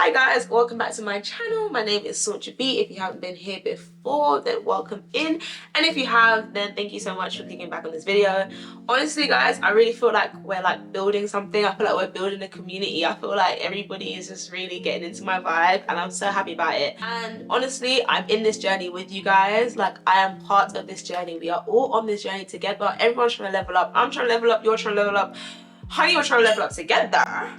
Hi guys, welcome back to my channel. My name is Soncha B. If you haven't been here before, then welcome in. And if you have, then thank you so much for clicking back on this video. Honestly guys, I really feel like we're like building something. I feel like we're building a community. I feel like everybody is just really getting into my vibe and I'm so happy about it. And honestly, I'm in this journey with you guys. Like, I am part of this journey. We are all on this journey together. Everyone's trying to level up. I'm trying to level up. You're trying to level up. Honey, we're trying to level up together.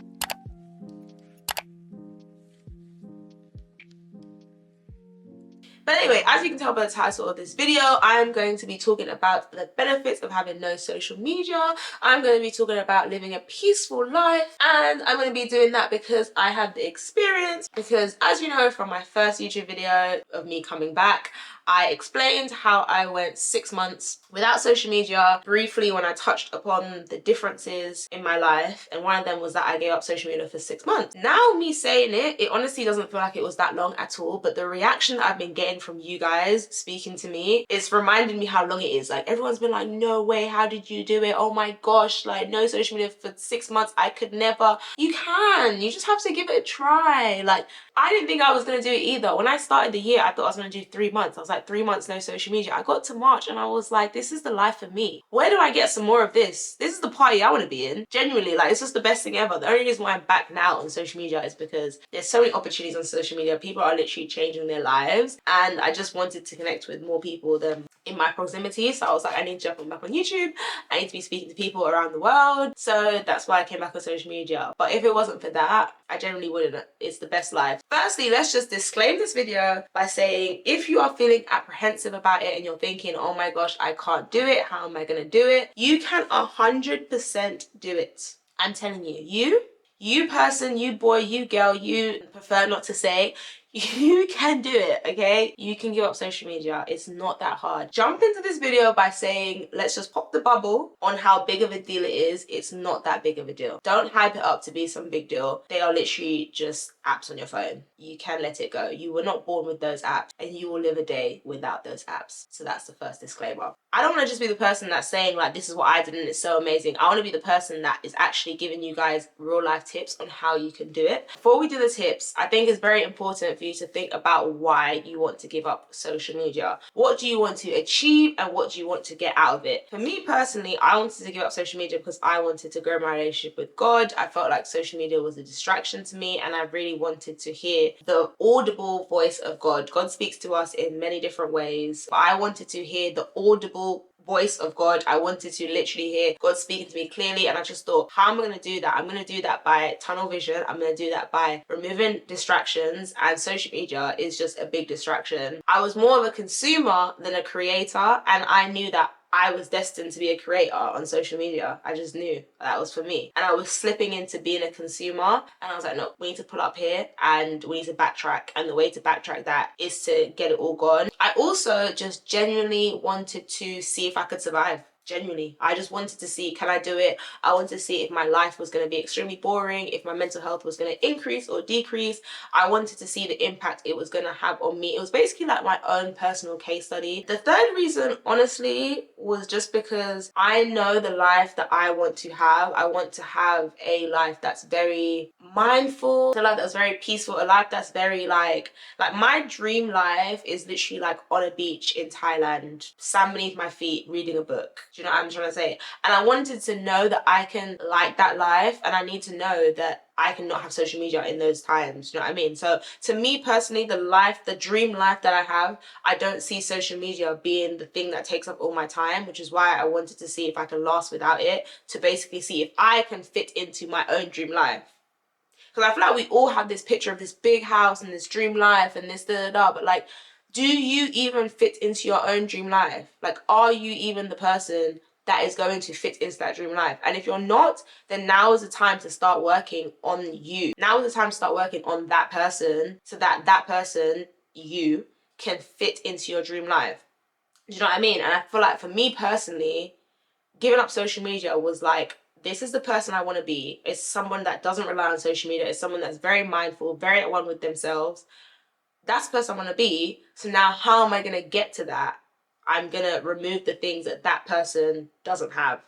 But anyway, as you can tell by the title of this video, I'm going to be talking about the benefits of having no social media. I'm going to be talking about living a peaceful life, and I'm going to be doing that because I have the experience. Because as you know from my first YouTube video of me coming back, I explained how I went 6 months without social media briefly when I touched upon the differences in my life, and one of them was that I gave up social media for 6 months. Now me saying it honestly doesn't feel like it was that long at all, but the reaction that I've been getting from you guys speaking to me is reminding me how long it is. Like, everyone's been like, no way, how did you do it? Oh my gosh, like, no social media for 6 months, I could never. You can, you just have to give it a try. Like, I didn't think I was gonna do it either. When I started the year, I thought I was gonna do 3 months. I was like, 3 months no social media. I got to March and I was like, this is the life for me. Where do I get some more of this? This is the party I want to be in. Genuinely, like, it's just the best thing ever. The only reason why I'm back now on social media is because there's so many opportunities on social media. People are literally changing their lives, and I just wanted to connect with more people than in my proximity. So I was like, I need to jump back on YouTube. I need to be speaking to people around the world. So that's why I came back on social media. But if it wasn't for that, I generally wouldn't. It's the best life. Firstly, let's just disclaim this video by saying, if you are feeling apprehensive about it and you're thinking, oh my gosh, I can't do it, how am I gonna do it? You can 100% do it. I'm telling you, you person, you boy, you girl, you prefer not to say, you can do it, okay? You can give up social media. It's not that hard. Jump into this video by saying, let's just pop the bubble on how big of a deal it is. It's not that big of a deal. Don't hype it up to be some big deal. They are literally just apps on your phone. You can let it go. You were not born with those apps, and you will live a day without those apps. So that's the first disclaimer. I don't want to just be the person that's saying like, this is what I did and it's so amazing. I want to be the person that is actually giving you guys real life tips on how you can do it. Before we do the tips, I think it's very important for you to think about why you want to give up social media. What do you want to achieve and what do you want to get out of it? For me personally, I wanted to give up social media because I wanted to grow my relationship with God. I felt like social media was a distraction to me, and I really wanted to hear the audible voice of God. God speaks to us in many different ways, but I wanted to hear the audible voice of God. I wanted to literally hear God speaking to me clearly, and I just thought, how am I going to do that? I'm going to do that by tunnel vision. I'm going to do that by removing distractions, and social media is just a big distraction. I was more of a consumer than a creator, and I knew that I was destined to be a creator on social media. I just knew that was for me. And I was slipping into being a consumer, and I was like, no, we need to pull up here and we need to backtrack. And the way to backtrack that is to get it all gone. I also just genuinely wanted to see if I could survive. Genuinely, I just wanted to see, can I do it? I wanted to see if my life was going to be extremely boring, if my mental health was going to increase or decrease. I wanted to see the impact it was going to have on me. It was basically like my own personal case study. The third reason, honestly, was just because I know the life that I want to have. I want to have a life that's very mindful, a life that's very peaceful, a life that's very like my dream life is literally like on a beach in Thailand, sand beneath my feet, reading a book. Do you know what I'm trying to say? And I wanted to know that I can like that life, and I need to know that I can not have social media in those times. You know what I mean? So to me personally, the dream life that I have, I don't see social media being the thing that takes up all my time, which is why I wanted to see if I can last without it, to basically see if I can fit into my own dream life. Because I feel like we all have this picture of this big house and this dream life and this da-da-da, but like, do you even fit into your own dream life? Like, are you even the person that is going to fit into that dream life? And if you're not, then now is the time to start working on you. Now is the time to start working on that person, so that that person, you, can fit into your dream life. Do you know what I mean? And I feel like for me personally, giving up social media was like, this is the person I want to be. It's someone that doesn't rely on social media. It's someone that's very mindful, very at one with themselves. That's the person I want to be. So now how am I going to get to that? I'm going to remove the things that that person doesn't have.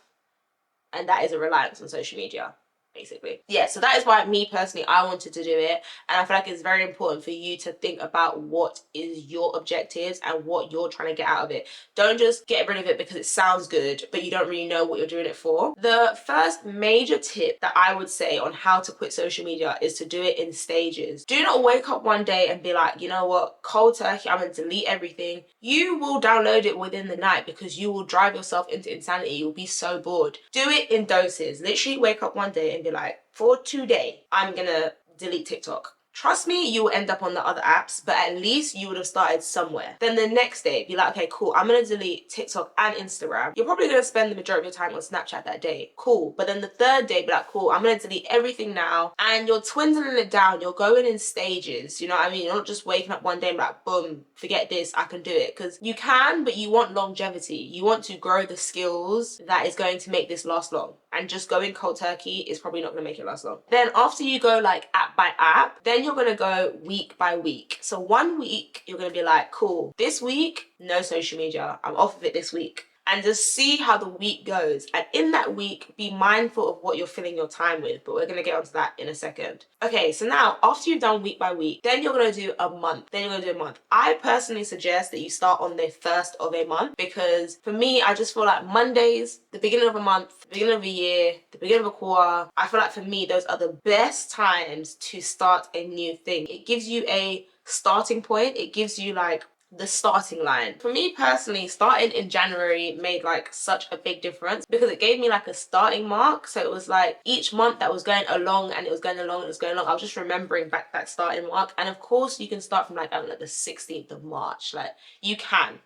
And that is a reliance on social media. basically. Yeah, so that is why me personally, I wanted to do it. And I feel like it's very important for you to think about what is your objectives and what you're trying to get out of it. Don't just get rid of it because it sounds good, but you don't really know what you're doing it for. The first major tip that I would say on how to quit social media is to do it in stages. Do not wake up one day and be like, you know what, cold turkey, I'm gonna delete everything. You will download it within the night because you will drive yourself into insanity. You'll be so bored. Do it in doses. Literally wake up one day and be like, for today, I'm gonna delete TikTok. Trust me, you will end up on the other apps, but at least you would have started somewhere. Then the next day, be like, okay, cool, I'm gonna delete TikTok and Instagram. You're probably gonna spend the majority of your time on Snapchat that day. Cool. But then the third day, be like, cool, I'm gonna delete everything now. And you're dwindling it down. You're going in stages. You know what I mean? You're not just waking up one day and be like, boom, forget this, I can do it. Because you can, but you want longevity. You want to grow the skills that is going to make this last long. And just going cold turkey is probably not gonna make it last long. Then after you go like app by app, then you're gonna go week by week. So 1 week, you're gonna be like, cool, this week, no social media. I'm off of it this week. And just see how the week goes. And in that week, be mindful of what you're filling your time with. But we're going to get onto that in a second. Okay, so now after you've done week by week, then you're going to do a month. Then you're going to do a month. I personally suggest that you start on the first of a month because for me, I just feel like Mondays, the beginning of a month, the beginning of a year, the beginning of a quarter, I feel like for me, those are the best times to start a new thing. It gives you a starting point. It gives you like the starting line. For me personally, starting in January made like such a big difference because it gave me like a starting mark. So it was like each month that was going along and it was going along and it was going along, I was just remembering back that starting mark. And of course you can start from like, I don't know, the 16th of March. Like you can.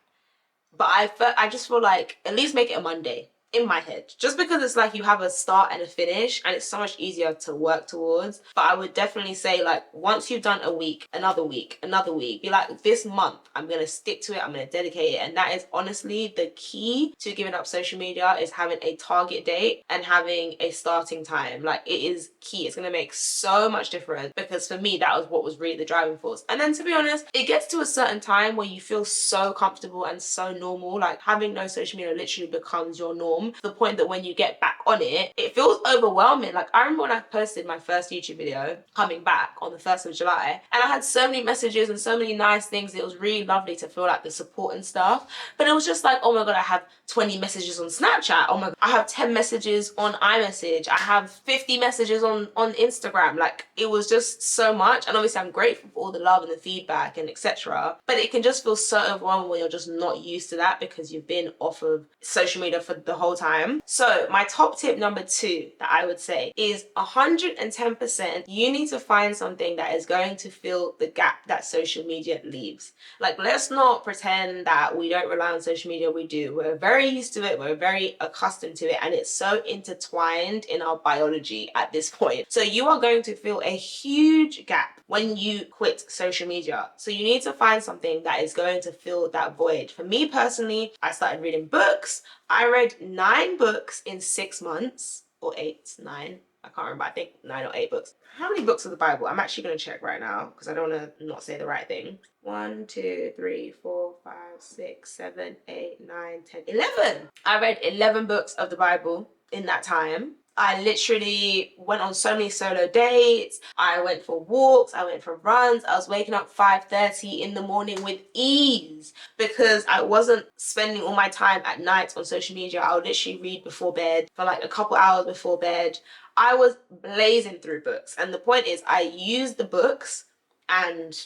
But I just feel like at least make it a Monday. In my head, just because it's like you have a start and a finish and it's so much easier to work towards. But I would definitely say like once you've done a week, another week, another week, be like this month I'm gonna stick to it, I'm gonna dedicate it. And that is honestly the key to giving up social media, is having a target date and having a starting time. Like it is key. It's gonna make so much difference because for me that was what was really the driving force. And then to be honest, it gets to a certain time where you feel so comfortable and so normal, like having no social media literally becomes your norm, to the point that when you get back on it, it feels overwhelming. Like I remember when I posted my first YouTube video coming back on the 1st of July, and I had so many messages and so many nice things. It was really lovely to feel like the support and stuff. But it was just like, oh my God, I have 20 messages on Snapchat. Oh my God, I have 10 messages on iMessage. I have 50 messages on Instagram. Like it was just so much. And obviously I'm grateful for all the love and the feedback and etc. But it can just feel so overwhelming when you're just not used to that because you've been off of social media for the whole time. So my top tip number 2 that I would say is 110%, you need to find something that is going to fill the gap that social media leaves. Like let's not pretend that we don't rely on social media. We do. We're very used to it. We're very accustomed to it, and it's so intertwined in our biology at this point. So you are going to feel a huge gap when you quit social media. So you need to find something that is going to fill that void. For me personally, I started reading books. I read 9 books in 6 months, or 8, 9. I can't remember. I think 9 or 8 books. How many books of the Bible? I'm actually going to check right now because I don't want to not say the right thing. 1, 2, 3, 4, 5, 6, 7, 8, 9, 10, 11. I read 11 books of the Bible in that time. I literally went on so many solo dates. I went for walks. I went for runs. I was waking up 5:30 in the morning with ease because I wasn't spending all my time at night on social media. I would literally read before bed for like a couple hours before bed. I was blazing through books. And the point is, I used the books and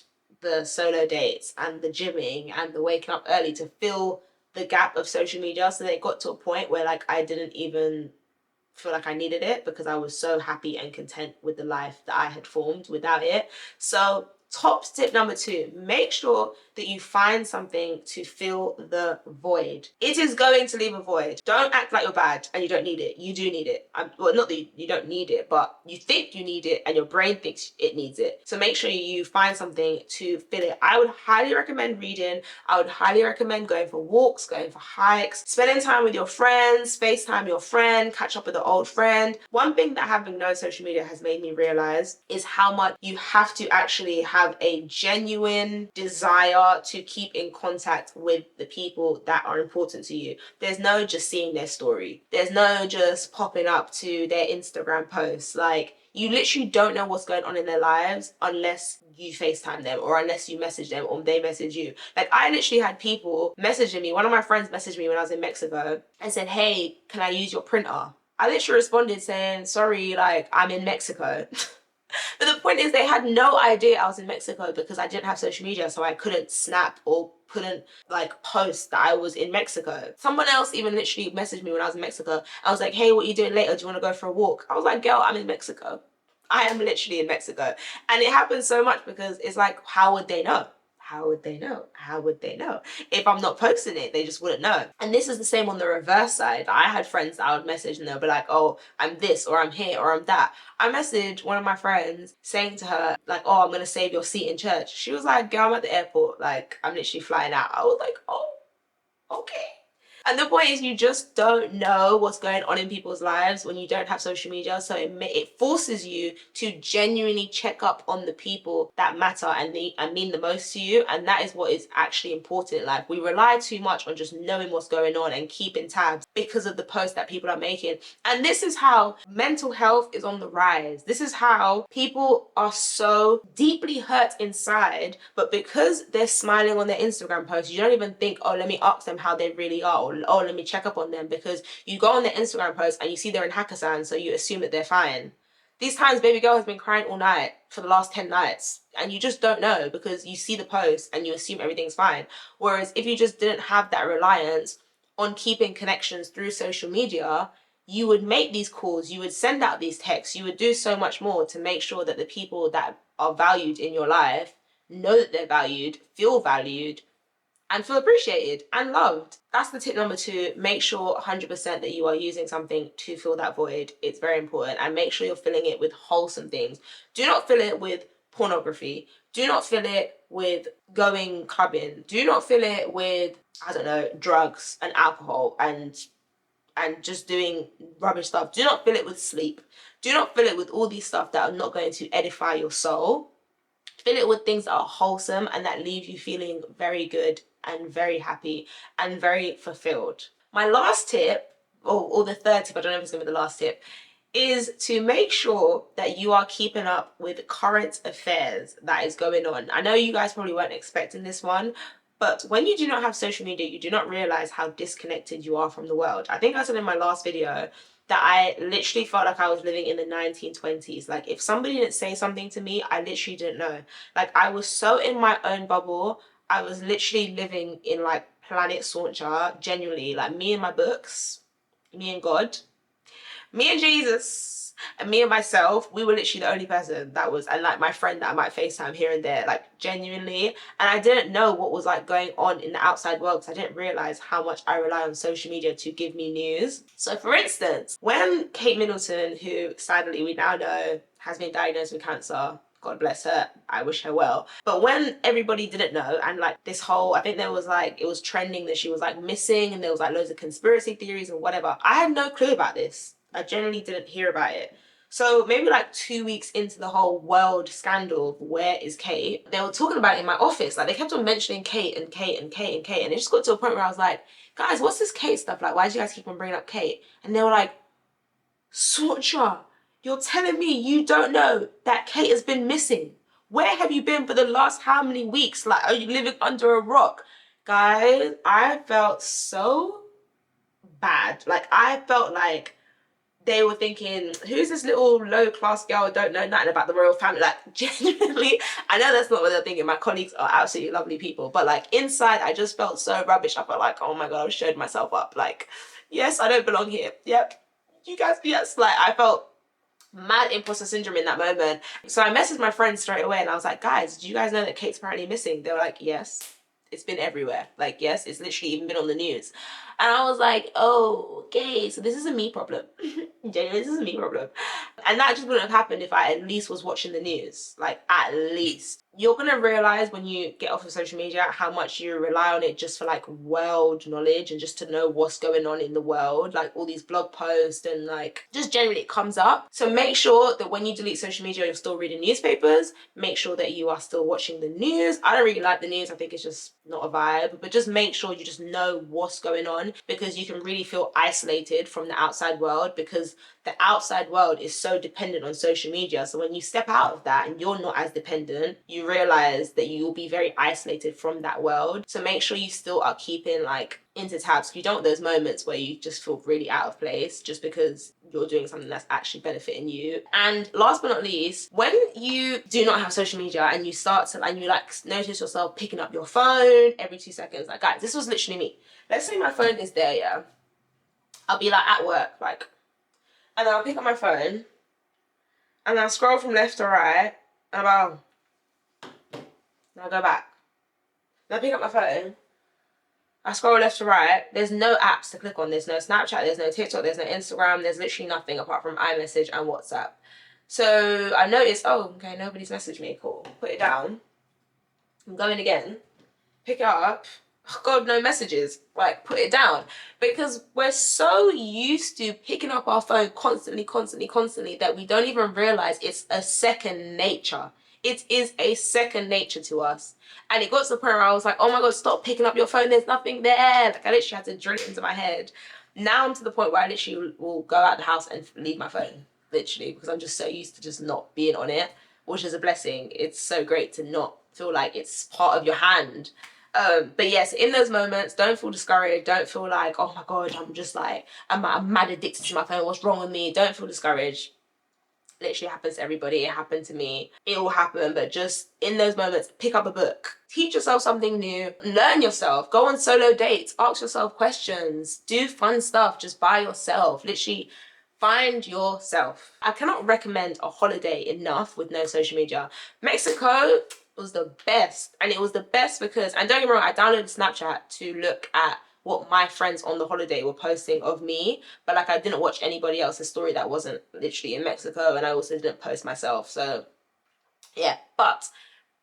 the solo dates and the gymming and the waking up early to fill the gap of social media. So that it got to a point where like I didn't even feel like I needed it because I was so happy and content with the life that I had formed without it. So top tip number 2, make sure that you find something to fill the void. It is going to leave a void. Don't act like you're bad and you don't need it. You do need it. Well, not that you don't need it, but you think you need it and your brain thinks it needs it. So make sure you find something to fill it. I would highly recommend reading. I would highly recommend going for walks, going for hikes, spending time with your friends, FaceTime your friend, catch up with an old friend. One thing that having no social media has made me realize is how much you have to actually have have a genuine desire to keep in contact with the people that are important to you. There's no just seeing their story. There's no just popping up to their Instagram posts. Like, you literally don't know what's going on in their lives unless you FaceTime them or unless you message them or they message you. Like, I literally had people messaging me. One of my friends messaged me when I was in Mexico and said, hey, can I use your printer? I literally responded saying, sorry, like, I'm in Mexico. But the point is, they had no idea I was in Mexico because I didn't have social media, so I couldn't snap or couldn't like post that I was in Mexico. Someone else even literally messaged me when I was in Mexico. I was like, hey, what are you doing later? Do you want to go for a walk? I was like, girl, I'm in Mexico. I am literally in Mexico. And it happens so much because it's like, how would they know? How would they know? How would they know? If I'm not posting it, they just wouldn't know. And this is the same on the reverse side. I had friends that I would message and they'll be like, oh, I'm this or I'm here or I'm that. I messaged one of my friends saying to her, like, oh, I'm going to save your seat in church. She was like, girl, I'm at the airport. Like, I'm literally flying out. I was like, oh, okay. And the point is, you just don't know what's going on in people's lives when you don't have social media. So it forces you to genuinely check up on the people that matter and mean the most to you. And that is what is actually important in life. We rely too much on just knowing what's going on and keeping tabs because of the posts that people are making. And this is how mental health is on the rise. This is how people are so deeply hurt inside, but because they're smiling on their Instagram posts, you don't even think, oh, let me ask them how they really are, or oh, let me check up on them, because you go on their Instagram post and you see they're in Hakkasan, so you assume that they're fine. These times, baby girl has been crying all night for the last 10 nights, and you just don't know because you see the post and you assume everything's fine. Whereas if you just didn't have that reliance on keeping connections through social media, you would make these calls, you would send out these texts, you would do so much more to make sure that the people that are valued in your life know that they're valued, and feel appreciated and loved. That's the tip number 2. Make sure 100% that you are using something to fill that void. It's very important. And make sure you're filling it with wholesome things. Do not fill it with pornography. Do not fill it with going clubbing. Do not fill it with, I don't know, drugs and alcohol and just doing rubbish stuff. Do not fill it with sleep. Do not fill it with all these stuff that are not going to edify your soul. Fill it with things that are wholesome and that leave you feeling very good and very happy and very fulfilled. My last tip, or the third tip, I don't know if it's going to be the last tip, is to make sure that you are keeping up with current affairs that is going on. I know you guys probably weren't expecting this one, but when you do not have social media, you do not realize how disconnected you are from the world. I think I said in my last video that I literally felt like I was living in the 1920s. Like, if somebody didn't say something to me, I literally didn't know. Like, I was so in my own bubble. I was literally living in like Planet Sauncher, genuinely. Like, me and my books, me and God, me and Jesus, and me and myself, we were literally the only person that was, and like my friend that I might FaceTime here and there, like genuinely. And I didn't know what was like going on in the outside world because I didn't realize how much I rely on social media to give me news. So for instance, when Kate Middleton, who sadly we now know has been diagnosed with cancer, God bless her, I wish her well. But when everybody didn't know, and like this whole, I think there was like, it was trending that she was like missing and there was like loads of conspiracy theories and whatever. I had no clue about this. I generally didn't hear about it. So maybe like 2 weeks into the whole world scandal of where is Kate, they were talking about it in my office. Like, they kept on mentioning Kate and Kate and Kate and Kate. And it just got to a point where I was like, guys, what's this Kate stuff? Like, why do you guys keep on bringing up Kate? And they were like, Sorcha, you're telling me you don't know that Kate has been missing? Where have you been for the last how many weeks? Like, are you living under a rock? Guys, I felt so bad. Like, I felt like they were thinking, who's this little low-class girl who don't know nothing about the royal family? Like, genuinely, I know that's not what they're thinking. My colleagues are absolutely lovely people. But, like, inside, I just felt so rubbish. I felt like, oh, my God, I've showed myself up. Like, yes, I don't belong here. Yep. You guys, yes. Like, I felt mad imposter syndrome in that moment. So I messaged my friends straight away and I was like, guys, do you guys know that Kate's apparently missing? They were like, yes. It's been everywhere. Like, yes, it's literally even been on the news. And I was like, oh, okay, so this is a me problem. Genuinely, this is a me problem. And that just wouldn't have happened if I at least was watching the news. Like, at least. You're gonna realize when you get off of social media how much you rely on it just for like world knowledge and just to know what's going on in the world. Like all these blog posts and like just generally it comes up. So make sure that when you delete social media, you're still reading newspapers. Make sure that you are still watching the news. I don't really like the news. I think it's just not a vibe. But just make sure you just know what's going on, because you can really feel isolated from the outside world, because the outside world is so dependent on social media. So when you step out of that and you're not as dependent, you realize that you will be very isolated from that world. So make sure you still are keeping like into tabs. You don't want those moments where you just feel really out of place just because you're doing something that's actually benefiting you. And last but not least, when you do not have social media and you start to, and you like notice yourself picking up your phone every 2 seconds, like guys, this was literally me. Let's say my phone is there, yeah. I'll be like at work, like, and then I'll pick up my phone and I'll scroll from left to right and I'll go back. Then I pick up my phone, I scroll left to right, there's no apps to click on. There's no Snapchat, there's no TikTok, there's no Instagram, there's literally nothing apart from iMessage and WhatsApp. So I noticed, oh, okay, nobody's messaged me, cool. Put it down. I'm going again, pick it up. Oh God, no messages. Like, put it down. Because we're so used to picking up our phone constantly that we don't even realize it's a second nature. It is a second nature to us. And it got to the point where I was like, oh my God, stop picking up your phone. There's nothing there. Like, I literally had to drill it into my head. Now I'm to the point where I literally will go out the house and leave my phone. Literally, because I'm just so used to just not being on it, which is a blessing. It's so great to not feel like it's part of your hand. But yes, in those moments, don't feel discouraged. Don't feel like, oh my God, I'm just like, I'm mad addicted to my phone. What's wrong with me? Don't feel discouraged. Literally happens to everybody. It happened to me. It will happen. But just in those moments, pick up a book. Teach yourself something new. Learn yourself. Go on solo dates. Ask yourself questions. Do fun stuff just by yourself. Literally find yourself. I cannot recommend a holiday enough with no social media. Mexico was the best, and it was the best because, and don't get me wrong, I downloaded Snapchat to look at what my friends on the holiday were posting of me, but like I didn't watch anybody else's story that wasn't literally in Mexico, and I also didn't post myself. So yeah, but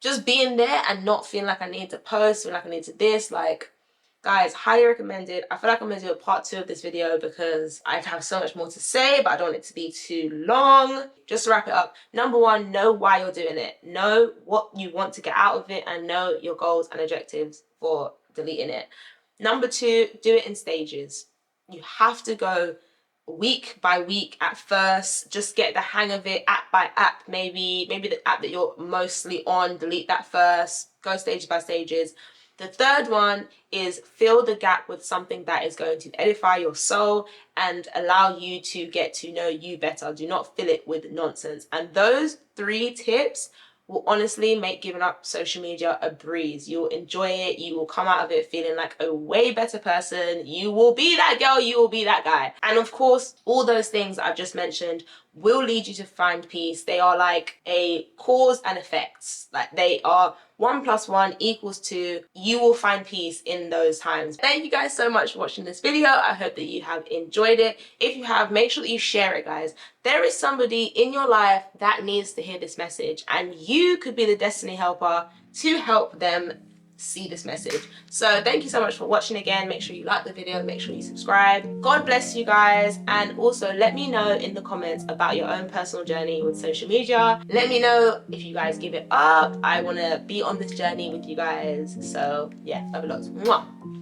just being there and not feeling like I need to post, feeling like I need to this, like, guys, highly recommended. I feel like I'm going to do a part 2 of this video because I have so much more to say, but I don't want it to be too long. Just to wrap it up, number 1, know why you're doing it. Know what you want to get out of it and know your goals and objectives for deleting it. Number 2, do it in stages. You have to go week by week at first. Just get the hang of it, app by app. Maybe the app that you're mostly on, delete that first. Go stages by stages. The third one is fill the gap with something that is going to edify your soul and allow you to get to know you better. Do not fill it with nonsense. And those 3 tips will honestly make giving up social media a breeze. You'll enjoy it. You will come out of it feeling like a way better person. You will be that girl. You will be that guy. And of course, all those things I've just mentioned will lead you to find peace. They are like a cause and effects. Like they are 1 + 1 = 2. You will find peace in those times. Thank you guys so much for watching this video. I hope that you have enjoyed it. If you have, make sure that you share it, guys. There is somebody in your life that needs to hear this message, and you could be the destiny helper to help them see this message. So thank you so much for watching again. Make sure you like the video, make sure you subscribe. God bless you guys, and also let me know in the comments about your own personal journey with social media. Let me know if you guys give it up. I want to be on this journey with you guys. So yeah, love you lots. Mwah.